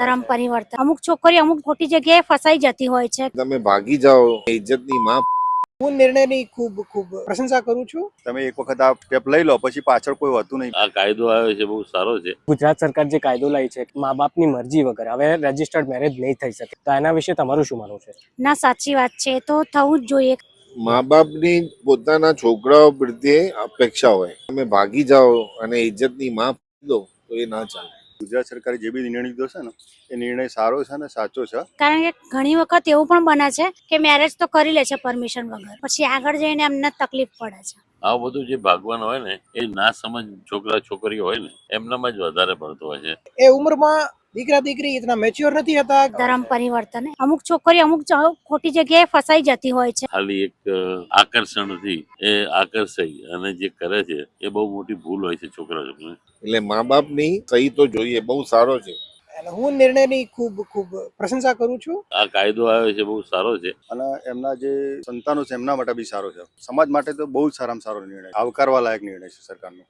ધર્મ પરિવર્તન અમુક છોકરીઓ અમુક ખોટી જગ્યાએ ફસાઈ જતી હોય છે. તમે ભાગી જાઓ ઇજ્જતની માં. હું નિર્ણયની ખૂબ પ્રશંસા કરું છું. તમે એક વખત આ સ્ટેપ લઈ લો પછી પાછળ કોઈ હોતું નહીં. આ કાયદો આવ્યો છે બહુ સારો છે. ગુજરાત સરકાર જે કાયદો લાવી છે મા બાપની મરજી વગર હવે રજીસ્ટર્ડ મેરેજ નહીં થઈ શકે, તો એના વિશે તમારું શું માનવું છે? ના, સાચી વાત છે, તો થવું જ જોઈએ. મા બાપની પોતાના છોકરાઓ પ્રત્યે અપેક્ષા હોય. તમે ભાગી જાઓ અને ઇજ્જતની માં દો તો એ ના ચાલે. ગુજરાત સરકારે જે બી નિર્ણય લીધો છે ને એ નિર્ણય સારો છે ને સાચો છે. કારણ કે ઘણી વખત એવું પણ બને છે કે મેરેજ તો કરી લે છે પરમિશન વગર, પછી આગળ જઈને એમને તકલીફ પડે છે. આવું બધું જે ભાગવાનું હોય ને એ ના સમજ છોકરા છોકરીઓ હોય ને એમનામાં જ વધારે પડતો હોય છે. એ ઉંમરમાં દીકરા દીકરી ઇતના મેચ્યોર નથી હતા. ધર્મ પરિવર્તન અમુક છોકરીઓ અમુક ખોટી જગ્યાએ ફસાઈ જતી હોય છે. ખાલી એક આકર્ષણથી એ આકર્ષાઈ અને જે કરે છે એ બહુ મોટી ભૂલ હોય છે છોકરા છોકરી. એટલે મા બાપની સહી તો જોઈએ. બહુ સારો છે. અને હું નિર્ણયની ખૂબ પ્રશંસા કરું છું. આ કાયદો આવ્યો છે બહુ સારો છે. અને એમના જે સંતાનો છે એમના માટે બી સારો છે. સમાજ માટે તો બહુ જ સારામાં સારો નિર્ણય, આવકારવા લાયક નિર્ણય છે સરકારનો.